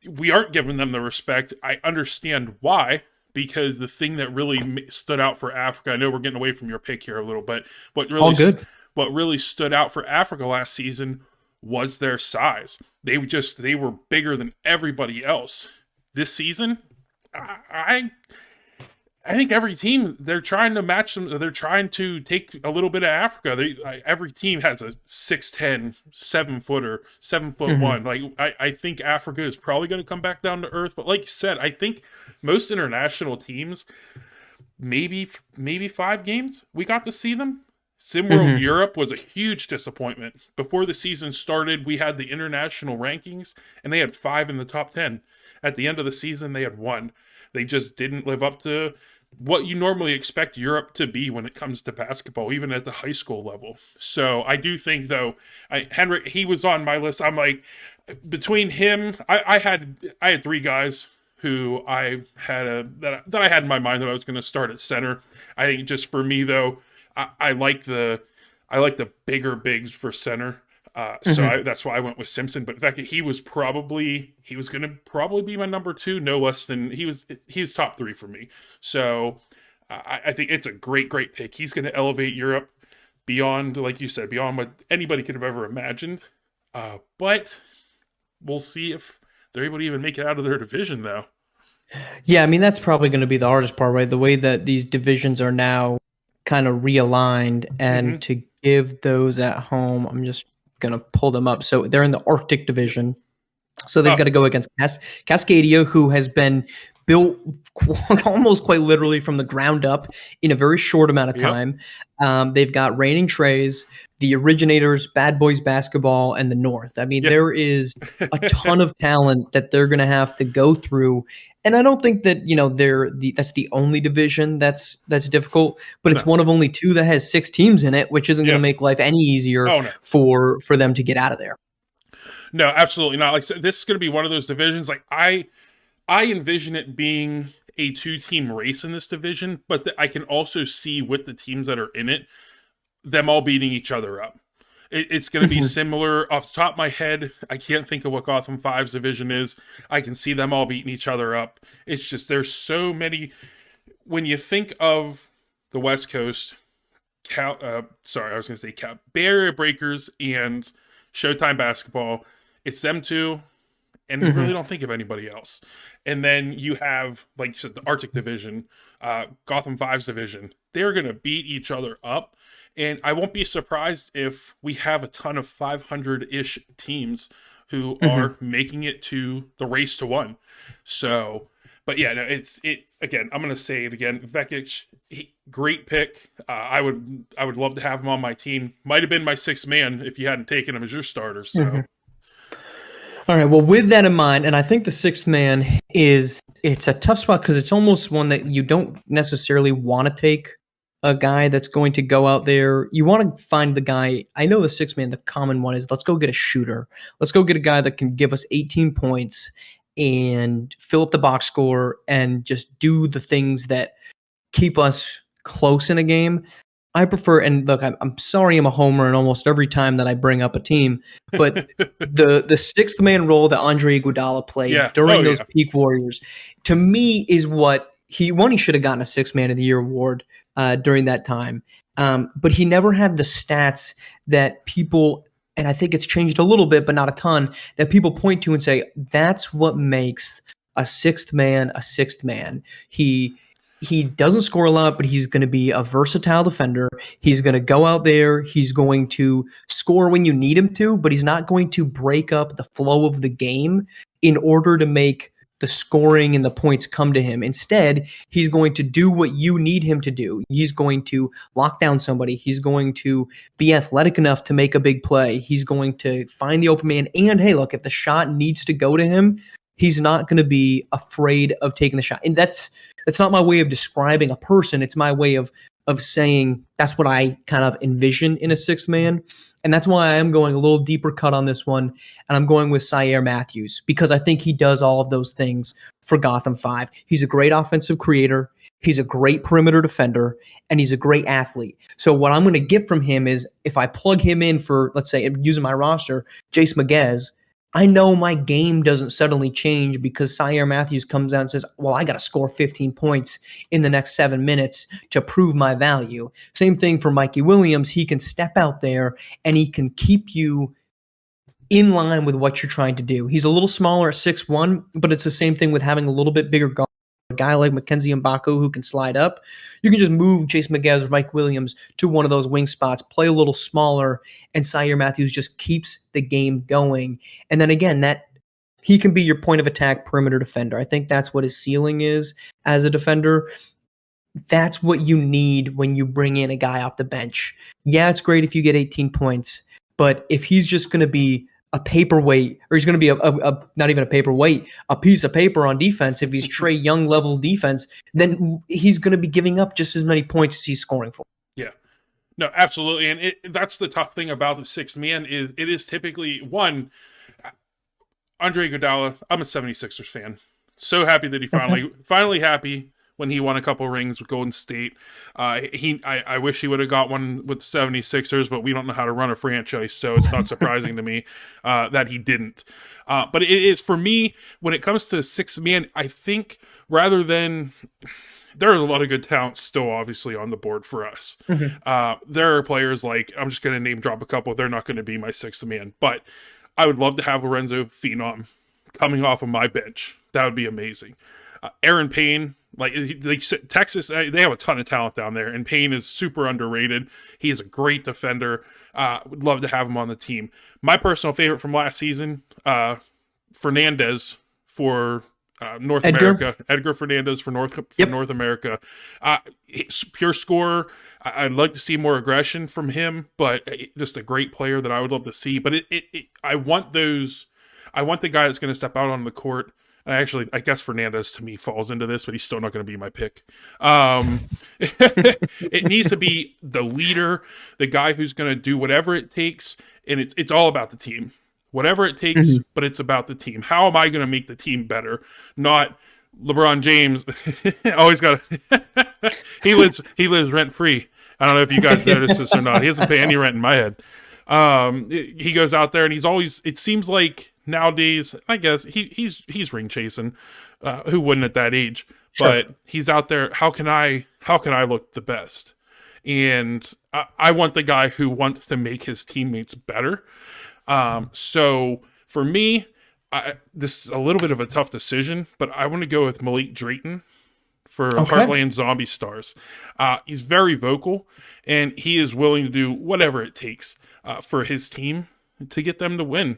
we aren't giving them the respect. I understand why, because the thing that really stood out for Africa, I know we're getting away from your pick here a little, but what really stood out for Africa last season was their size. They were bigger than everybody else. This season, I think every team, they're trying to match them. They're trying to take a little bit of Africa. Every team has a 6'10", 7-footer, 7'1". Like I think Africa is probably going to come back down to earth. But like you said, I think most international teams, maybe 5 games we got to see them. SimWorld Europe was a huge disappointment. Before the season started, we had the international rankings, and they had 5 in the top 10. At the end of the season, they had 1. They just didn't live up to what you normally expect Europe to be when it comes to basketball, even at the high school level. So I do think, though, Henrik, he was on my list. I'm like, between him, I had 3 guys who I had that I had in my mind that I was going to start at center. I think just for me, though, I like the bigger bigs for center. So that's why I went with Simpson. But in fact, he was going to probably be my number 2, no less than he was top 3 for me. So I think it's a great pick. He's going to elevate Europe beyond, like you said, beyond what anybody could have ever imagined. But we'll see if they're able to even make it out of their division, though. Yeah, I mean, that's probably going to be the hardest part, right? The way that these divisions are now kind of realigned, and to give those at home, I'm just going to pull them up. So they're in the Arctic division. So they've got to go against Cascadia, who has been built almost quite literally from the ground up in a very short amount of Yep. time. They've got Reigning Trays, the originators, Bad Boys Basketball, and the North. I mean, Yeah. there is a ton of talent that they're going to have to go through. And I don't think that that's the only division that's difficult, but it's No. one of only two that has 6 teams in it, which isn't going to Yeah. make life any easier Oh no. for them to get out of there. No, absolutely not. Like, this is going to be one of those divisions. Like, I envision it being a 2-team race in this division, but I can also see with the teams that are in it, them all beating each other up. It's going to be similar. Off the top of my head, I can't think of what Gotham 5's division is. I can see them all beating each other up. It's just, there's so many. When you think of the West Coast, Bay Area Breakers and Showtime Basketball, it's them two, and you really don't think of anybody else. And then you have, like you said, the Arctic Division, Gotham 5's division. They're going to beat each other up. And I won't be surprised if we have a ton of 500-ish teams who are making it to the race to 1. So, but yeah, no, again, I'm going to say it again. Vekic, great pick. I would love to have him on my team. Might have been my 6th man if you hadn't taken him as your starter. So. All right. Well, with that in mind, and I think the 6th man it's a tough spot because it's almost one that you don't necessarily want to take a guy that's going to go out there. You want to find the guy. I know the 6th man, the common one is let's go get a shooter. Let's go get a guy that can give us 18 points and fill up the box score and just do the things that keep us close in a game. I prefer, and look, I'm sorry I'm a homer in almost every time that I bring up a team, but the 6th man role that Andre Iguodala played during those peak Warriors, to me, is what he should have gotten a 6th man of the year award during that time. But he never had the stats that people, and I think it's changed a little bit, but not a ton, that people point to and say, that's what makes a 6th man a 6th man. He doesn't score a lot, but he's going to be a versatile defender. He's going to go out there. He's going to score when you need him to, but he's not going to break up the flow of the game in order to make the scoring and the points come to him. Instead, he's going to do what you need him to do. He's going to lock down somebody. He's going to be athletic enough to make a big play. He's going to find the open man. And hey, look, if the shot needs to go to him, he's not going to be afraid of taking the shot. And that's not my way of describing a person. It's my way of saying that's what I kind of envision in a 6th man. And that's why I am going a little deeper cut on this one. And I'm going with Syer Matthews because I think he does all of those things for Gotham 5. He's a great offensive creator. He's a great perimeter defender, and he's a great athlete. So what I'm going to get from him is if I plug him in for, let's say, using my roster, Jace Maguez, I know my game doesn't suddenly change because Syer Matthews comes out and says, well, I got to score 15 points in the next 7 minutes to prove my value. Same thing for Mikey Williams. He can step out there and he can keep you in line with what you're trying to do. He's a little smaller at 6'1", but it's the same thing with having a little bit bigger guard. A guy like Mackenzie Mbaku who can slide up, you can just move Jace Maguez or Mike Williams to one of those wing spots, play a little smaller, and Syer Matthews just keeps the game going. And then again, that he can be your point of attack perimeter defender. I think that's what his ceiling is as a defender. That's what you need when you bring in a guy off the bench. Yeah, it's great if you get 18 points, but if he's just going to be a paperweight, or he's going to be a not even a paperweight, a piece of paper on defense, if he's Trae Young level defense, then he's going to be giving up just as many points as he's scoring for. Yeah. No, absolutely. And that's the tough thing about the 6th man is it is typically, one, Andre Iguodala, I'm a 76ers fan. So happy that he finally happy when he won a couple rings with Golden State. I wish he would have got one with the 76ers, but we don't know how to run a franchise, so it's not surprising to me that he didn't. But it is, for me, when it comes to 6th man, I think rather than... There are a lot of good talent still, obviously, on the board for us. There are players like, I'm just going to name drop a couple, they're not going to be my 6th man, but I would love to have Lorenzo Phenom coming off of my bench. That would be amazing. Aaron Payne, like you said, Texas, they have a ton of talent down there, and Payne is super underrated. He is a great defender. Would love to have him on the team. My personal favorite from last season, Fernandez for North Edgar. America. Edgar Fernandez for Yep. North America. Pure scorer. I'd like to see more aggression from him, but just a great player that I would love to see. But I want those. I want the guy that's going to step out on the court. I guess Fernandez to me falls into this, but he's still not going to be my pick. It needs to be the leader, the guy who's going to do whatever it takes, and it's all about the team. Whatever it takes, Mm-hmm. but it's about the team. How am I going to make the team better? Not LeBron James. Always got to. He lives rent free. I don't know if you guys noticed this or not. He doesn't pay any rent in my head. He goes out there and he's always. It seems like nowadays, I guess he's ring chasing. Who wouldn't at that age? Sure. But he's out there. How can I look the best? And I want the guy who wants to make his teammates better. So for me, this is a little bit of a tough decision, but I want to go with Malik Drayton for Heartland Zombie Stars. He's very vocal, and he is willing to do whatever it takes for his team to get them to win.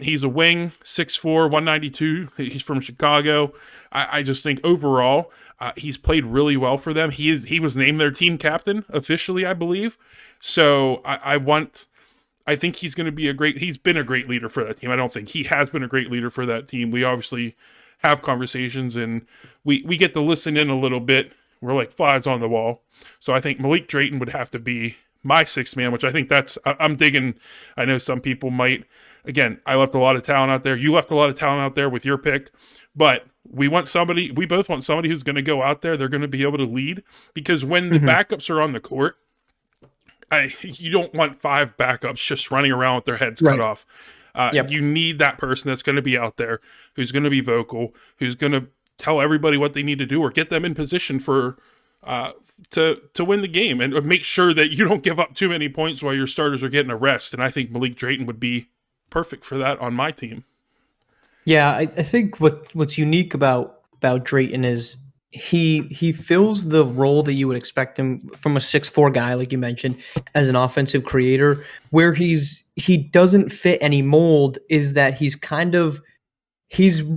He's a wing, 6'4", 192. He's from Chicago. I just think overall, he's played really well for them. He was named their team captain officially, I believe. So I think he's going to be he's been a great leader for that team. I don't think he has been a great leader for that team. We obviously have conversations and we get to listen in a little bit. We're like flies on the wall. So I think Malik Drayton would have to be my sixth man, which I think I'm digging. I know some people might, again, I left a lot of talent out there. You left a lot of talent out there with your pick, but we both want somebody who's going to go out there. They're going to be able to lead, because when the backups are on the court, you don't want five backups just running around with their heads cut off. You need that person that's going to be out there, who's going to be vocal, who's going to tell everybody what they need to do or get them in position for to win the game, and make sure that you don't give up too many points while your starters are getting a rest. And I think Malik Drayton would be perfect for that on my team. Yeah, I think what's unique about Drayton is he fills the role that you would expect him from a 6'4" guy, like you mentioned, as an offensive creator. Where he doesn't fit any mold is that he's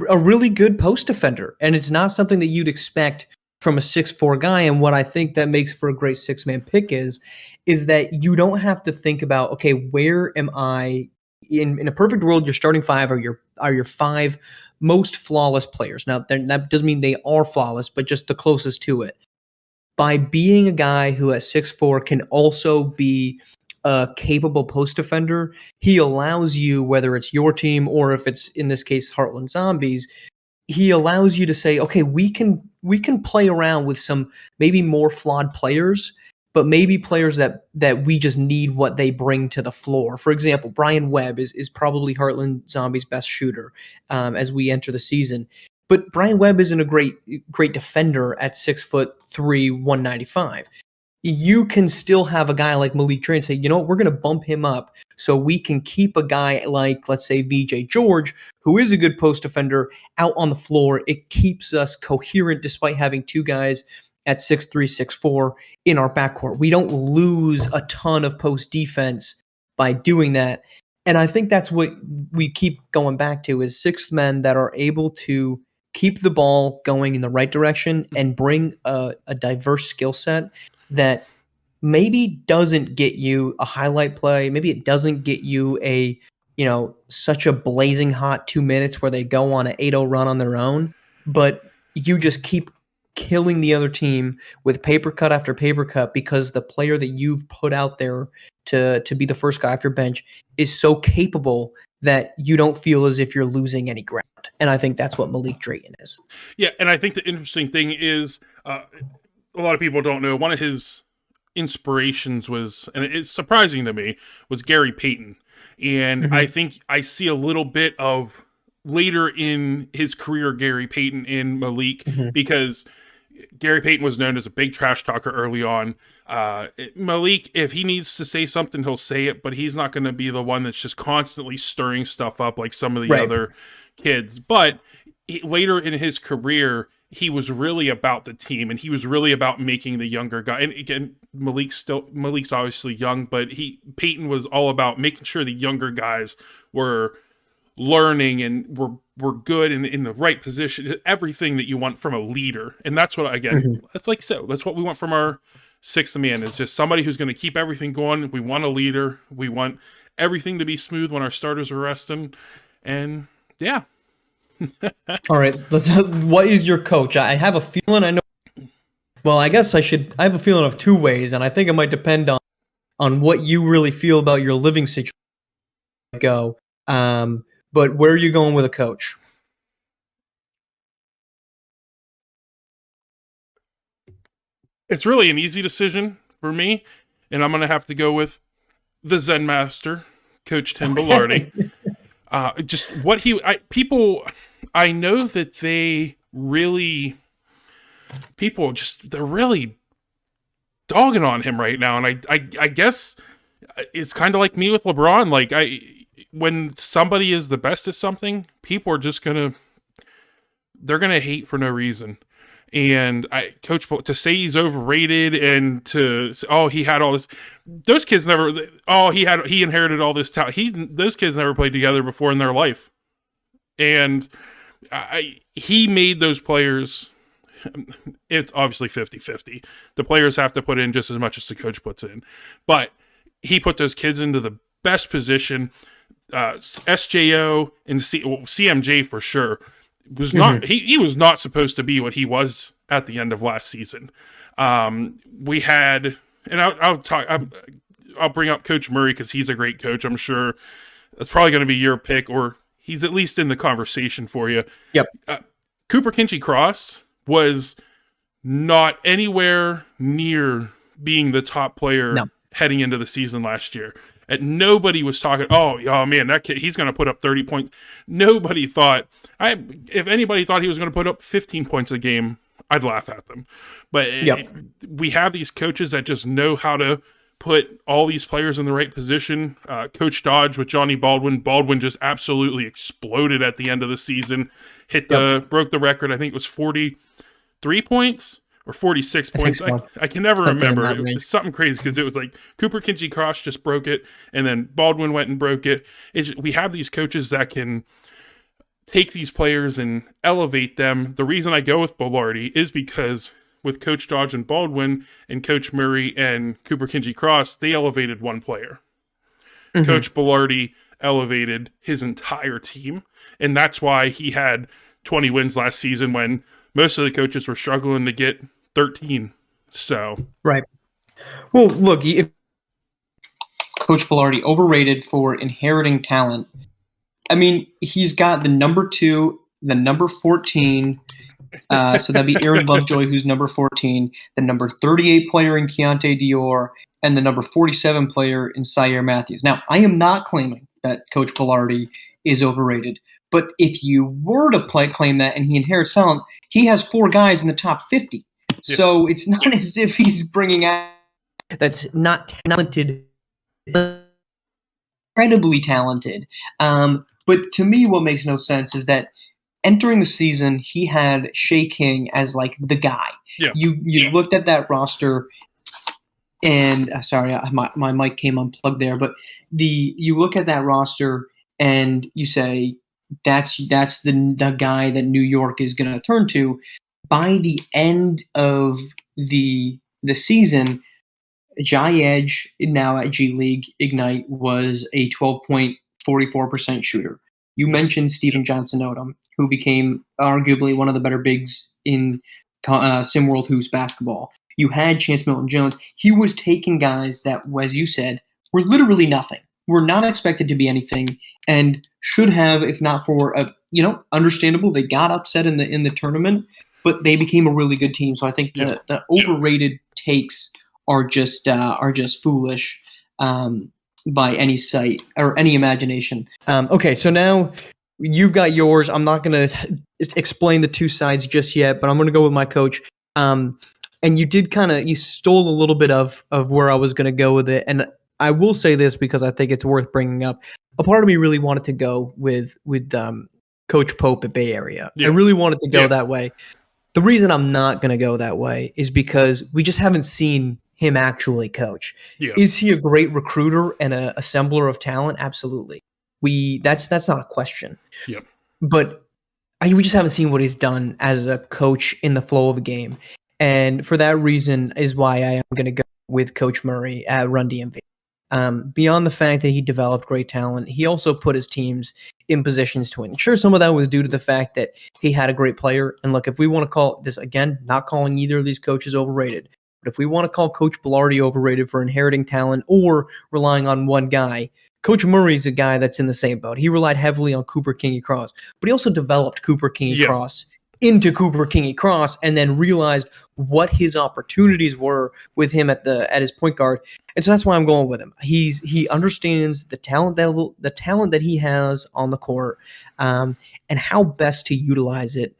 a really good post defender, and it's not something that you'd expect from a 6'4" guy. And what I think that makes for a great six-man pick is that you don't have to think about, okay, where am I in a perfect world? Your starting five are your five most flawless players. Now, that doesn't mean they are flawless, but just the closest to it. By being a guy who at 6'4" can also be a capable post defender, he allows you, whether it's your team or if it's, in this case, Heartland Zombies, he allows you to say, okay, we can play around with some maybe more flawed players, but maybe players that we just need what they bring to the floor. For example, Brian Webb is probably Heartland Zombies' best shooter as we enter the season. But Brian Webb isn't a great defender at 6'3", 195. You can still have a guy like Malik Drayton say, you know what, we're going to bump him up so we can keep a guy like, let's say, VJ George, who is a good post defender, out on the floor. It keeps us coherent despite having two guys at 6'3", 6'4" in our backcourt. We don't lose a ton of post defense by doing that. And I think that's what we keep going back to, is six men that are able to keep the ball going in the right direction and bring a diverse skill set that maybe doesn't get you a highlight play. Maybe it doesn't get you such a blazing hot 2 minutes where they go on an 8-0 run on their own, but you just keep killing the other team with paper cut after paper cut because the player that you've put out there to be the first guy off your bench is so capable that you don't feel as if you're losing any ground. And I think that's what Malik Drayton is. Yeah, and I think the interesting thing is a lot of people don't know, one of his inspirations was, and it's surprising to me, was Gary Payton. And I think I see a little bit of later in his career Gary Payton in Malik, because Gary Payton was known as a big trash talker early on. Malik, if he needs to say something, he'll say it, but he's not going to be the one that's just constantly stirring stuff up like some of the other kids. But later in his career, he was really about the team, and he was really about making the younger guy. And again, Malik's obviously young, but Peyton was all about making sure the younger guys were learning, and we're good in the right position, everything that you want from a leader. And that's what, again, that's that's what we want from our sixth man, is just somebody who's going to keep everything going. We want a leader. We want everything to be smooth when our starters are resting. And yeah. All right. What is your coach? I have a feeling I know. Well, I guess I have a feeling of two ways, and I think it might depend on what you really feel about your living situation. Go. But where are you going with a coach? It's really an easy decision for me, and I'm going to have to go with the Zen Master, Coach Tim Belardi. Just what I know that they're really dogging on him right now, and I guess it's kind of like me with LeBron. Like, when somebody is the best at something, people are just they're gonna hate for no reason. And Coach, to say he's overrated, and he had all this, those kids never, he inherited all this talent. Those kids never played together before in their life. And he made those players, it's obviously 50-50. The players have to put in just as much as the coach puts in. But he put those kids into the best position. SJO and CMJ for sure was not, he was not supposed to be what he was at the end of last season. We had, and I'll bring up Coach Murray because he's a great coach. I'm sure that's probably going to be your pick, or he's at least in the conversation for you. Yep. Cooper Kinchy-Cross was not anywhere near being the top player heading into the season last year. And nobody was talking, oh man, that kid, he's going to put up 30 points. Nobody thought, if anybody thought he was going to put up 15 points a game, I'd laugh at them. But we have these coaches that just know how to put all these players in the right position. Coach Dodge with Johnny Baldwin. Baldwin just absolutely exploded at the end of the season. Broke the record. I think it was 43 points. Or 46 points. So. I can never remember. It was something crazy because it was like Cooper Kinchy-Cross just broke it, and then Baldwin went and broke it. We have these coaches that can take these players and elevate them. The reason I go with Belardi is because with Coach Dodge and Baldwin and Coach Murray and Cooper Kinchy-Cross, they elevated one player. Coach Belardi elevated his entire team, and that's why he had 20 wins last season when most of the coaches were struggling to get 13. So right. Well, look, if Coach Belardi overrated for inheriting talent, I mean, he's got the number 2, the number 14. So that'd be Aaron Lovejoy, who's number 14, the number 38 player in Keontae Dior, and the number 47 player in Syer Matthews. Now, I am not claiming that Coach Belardi is overrated. But if you were to claim that and he inherits talent, he has 4 guys in the top 50. Yeah. So it's not as if he's bringing out that's not talented, incredibly talented. But to me, what makes no sense is that entering the season, he had Shea King as like the guy. Yeah. You looked at that roster, and sorry, my mic came unplugged there. But you look at that roster and you say, that's the guy that New York is going to turn to. By the end of the season, Jai Edge, now at G League Ignite, was a 12.44% shooter. You mentioned Steven Johnson-Odom, who became arguably one of the better bigs in SimWorld Hoops basketball. You had Chance Milton-Jones. He was taking guys that, as you said, were literally nothing. Were not expected to be anything, and should have, if not for understandable, they got upset in the tournament, but they became a really good team. So I think the overrated takes are just foolish by any sight or any imagination. Okay, so now you've got yours. I'm not going to explain the two sides just yet, but I'm going to go with my coach. And you did you stole a little bit of where I was going to go with it, and I will say this because I think it's worth bringing up. A part of me really wanted to go with Coach Pope at Bay Area. Yeah. I really wanted to go that way. The reason I'm not going to go that way is because we just haven't seen him actually coach. Yeah. Is he a great recruiter and an assembler of talent? Absolutely. That's not a question. Yep. But we just haven't seen what he's done as a coach in the flow of a game. And for that reason is why I am going to go with Coach Murray at Run DMV. Beyond the fact that he developed great talent, he also put his teams in positions to win. Sure, some of that was due to the fact that he had a great player. And look, if we want to call this, again, not calling either of these coaches overrated, but if we want to call Coach Bilardi overrated for inheriting talent or relying on one guy, Coach Murray's a guy that's in the same boat. He relied heavily on Cooper Kingy-Cross, but he also developed Cooper Kingy-Cross into Cooper Kingy-Cross and then realized what his opportunities were with him at his point guard. And so that's why I'm going with him. He understands the talent that he has on the court, and how best to utilize it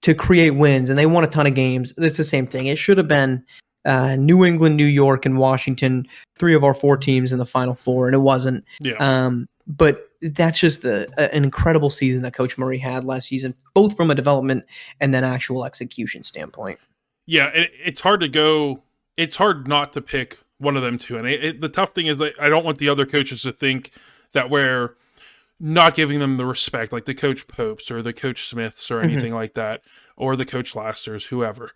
to create wins. And they won a ton of games. It's the same thing. It should have been New England, New York, and Washington, 3 of our 4 teams in the Final Four, and it wasn't. Yeah. But that's just an incredible season that Coach Murray had last season, both from a development and then actual execution standpoint. Yeah, it's hard to go. It's hard not to pick one of them two. And the tough thing is that I don't want the other coaches to think that we're not giving them the respect, like the Coach Popes or the Coach Smiths or anything like that, or the Coach Lasters, whoever.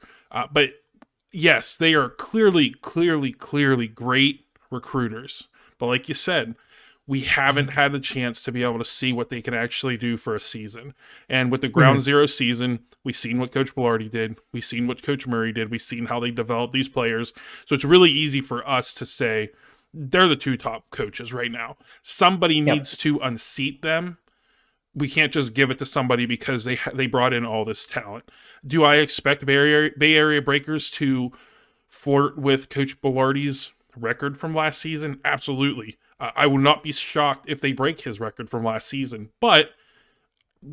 But yes, they are clearly great recruiters. But like you said, we haven't had a chance to be able to see what they can actually do for a season. And with the ground zero season, we've seen what Coach Bilardi did. We've seen what Coach Murray did. We've seen how they developed these players. So it's really easy for us to say they're the 2 top coaches right now. Somebody needs to unseat them. We can't just give it to somebody because they brought in all this talent. Do I expect Bay Area Breakers to flirt with Coach Bilardi's record from last season? Absolutely. I would not be shocked if they break his record from last season, but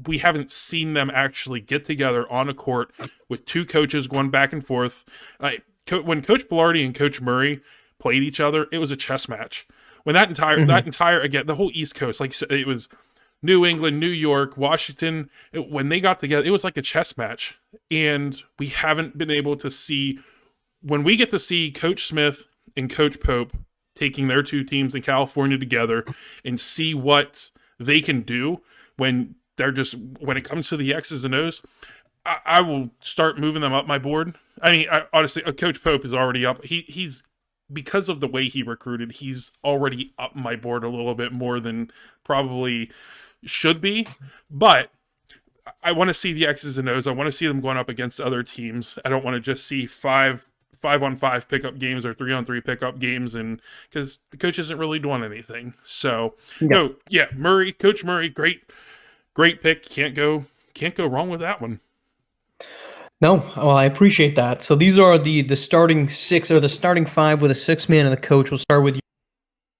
we haven't seen them actually get together on a court with 2 coaches going back and forth. When Coach Bilardi and Coach Murray played each other, it was a chess match. When that entire again, the whole East Coast, like you said, it was New England, New York, Washington. When they got together, it was like a chess match, and we haven't been able to see. When we get to see Coach Smith and Coach Pope taking their 2 teams in California together and see what they can do when it comes to the X's and O's, I will start moving them up my board. I mean, honestly, Coach Pope is already up. He's because of the way he recruited, he's already up my board a little bit more than probably should be. But I want to see the X's and O's. I want to see them going up against other teams. I don't want to just see 5-on-5 pickup games or 3-on-3 pickup games, and because the coach isn't really doing anything. So Murray, Coach Murray, great pick. Can't go wrong with that one. No, well, I appreciate that. So these are the starting 6 or the starting 5 with a 6th man and the coach. We'll start with you.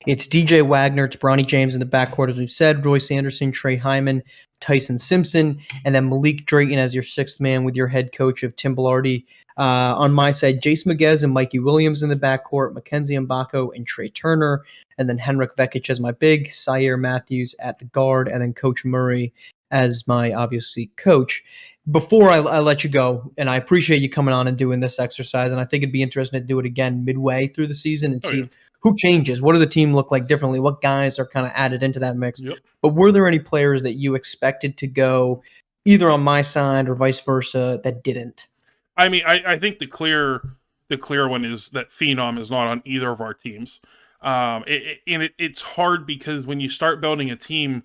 It's DJ Wagner, it's Bronny James in the backcourt, as we've said, Royce Anderson, Trey Hyman, Tyson Simpson, and then Malik Drayton as your 6th man with your head coach of Tim Bilardi. On my side, Jace Maguez and Mikey Williams in the backcourt, Mackenzie Mbako and Trey Turner, and then Henrik Vekic as my big, Sire Matthews at the guard, and then Coach Murray as my, obviously, coach. Before I let you go, and I appreciate you coming on and doing this exercise, and I think it'd be interesting to do it again midway through the season and see who changes. What does the team look like differently? What guys are kind of added into that mix? Yep. But were there any players that you expected to go either on my side or vice versa that didn't? I mean, I think the clear one is that Phenom is not on either of our teams. It's hard because when you start building a team,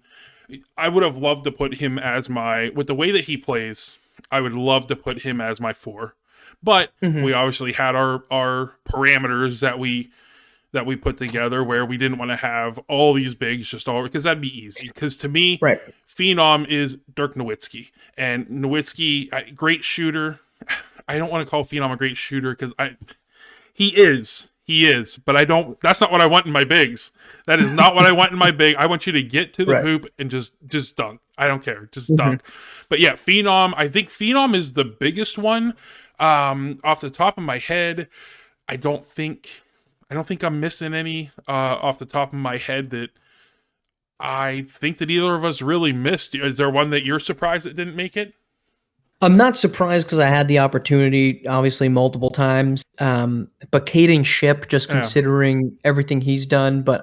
I would have loved to put him as with the way that he plays, I would love to put him as my 4. But we obviously had our parameters that we put together where we didn't want to have all these bigs because that'd be easy. Because to me, Phenom is Dirk Nowitzki. And Nowitzki, great shooter. I don't want to call Phenom a great shooter because he is, but that's not what I want in my bigs. That is not what I want in my big. I want you to get to the hoop and just dunk. I don't care. Just dunk. But yeah, Phenom, I think Phenom is the biggest one. Off the top of my head, I don't think I'm missing any off the top of my head that I think that either of us really missed. Is there one that you're surprised that didn't make it? I'm not surprised because I had the opportunity, obviously, multiple times. But Caden Shipp, just considering everything he's done, but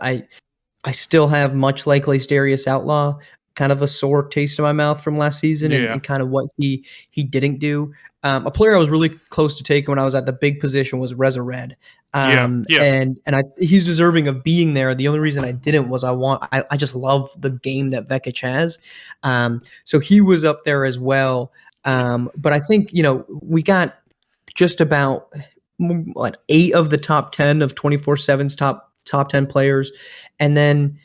I still have, much like Darius Outlaw, kind of a sore taste in my mouth from last season, Yeah. and kind of what he didn't do. A player I was really close to taking when I was at the big position was Reza Red. Yeah. Yeah. And he's deserving of being there. The only reason I didn't was I just love the game that Vekic has. So he was up there as well. But I think, we got just about what 8 of the top 10 of 24/7's top 10 players. And then,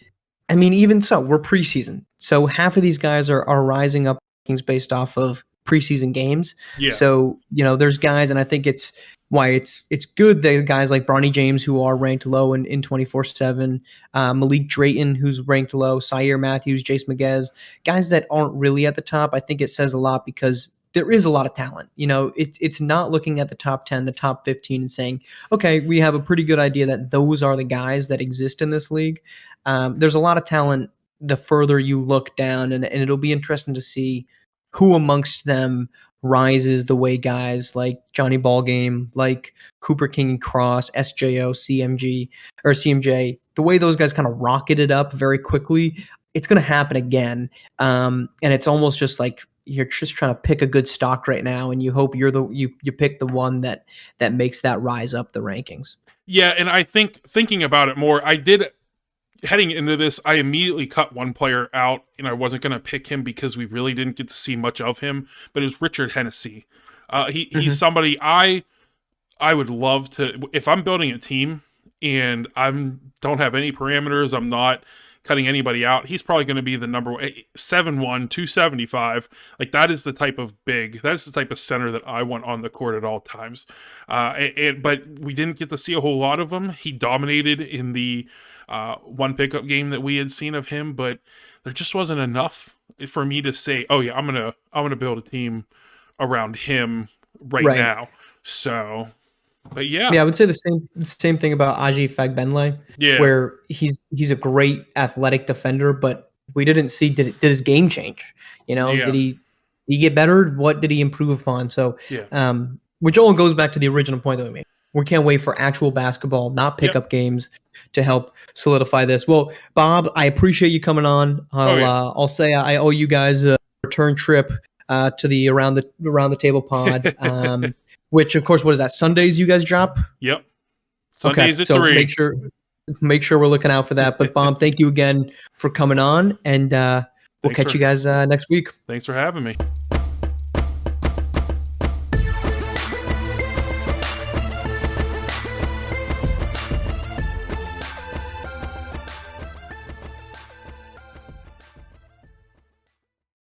I mean, even so, we're preseason. So half of these guys are rising up based off of preseason games. Yeah. So, there's guys, and I think it's why it's good that guys like Bronny James, who are ranked low in 24/7, Malik Drayton, who's ranked low, Syer Matthews, Jace Maguez, guys that aren't really at the top. I think it says a lot because there is a lot of talent. It's not looking at the top 10, the top 15 and saying, okay, we have a pretty good idea that those are the guys that exist in this league. There's a lot of talent the further you look down, and it'll be interesting to see who amongst them rises the way guys like Johnny Ballgame, like Cooper King and Cross, SJO, CMJ, the way those guys kind of rocketed up very quickly. It's going to happen again. And it's almost just like you're just trying to pick a good stock right now, and you hope you pick the one that makes that rise up the rankings. Yeah, and I think thinking about it more, heading into this, I immediately cut one player out, and I wasn't going to pick him because we really didn't get to see much of him, but it was Richard Hennessy. He's somebody I would love to, if I'm building a team and I don't have any parameters, I'm not cutting anybody out, he's probably going to be the number 7'1", 275. Like, that is the type of center that I want on the court at all times. But we didn't get to see a whole lot of him. He dominated in the one pickup game that we had seen of him, but there just wasn't enough for me to say, oh yeah, I'm gonna build a team around him right now. So, but yeah, I would say the same thing about Aji Fagbenle. Yeah, where he's a great athletic defender, but we didn't see did his game change? Did he get better? What did he improve upon? So, which all goes back to the original point that we made. We can't wait for actual basketball, not pickup games, to help solidify this. Well, Bob, I appreciate you coming on. I'll say I owe you guys a return trip to the around the table pod. Which, of course, what is that? Sundays you guys drop? Yep. Sundays at 3. Make sure we're looking out for that. But Bob, thank you again for coming on, and we'll catch you guys next week. Thanks for having me.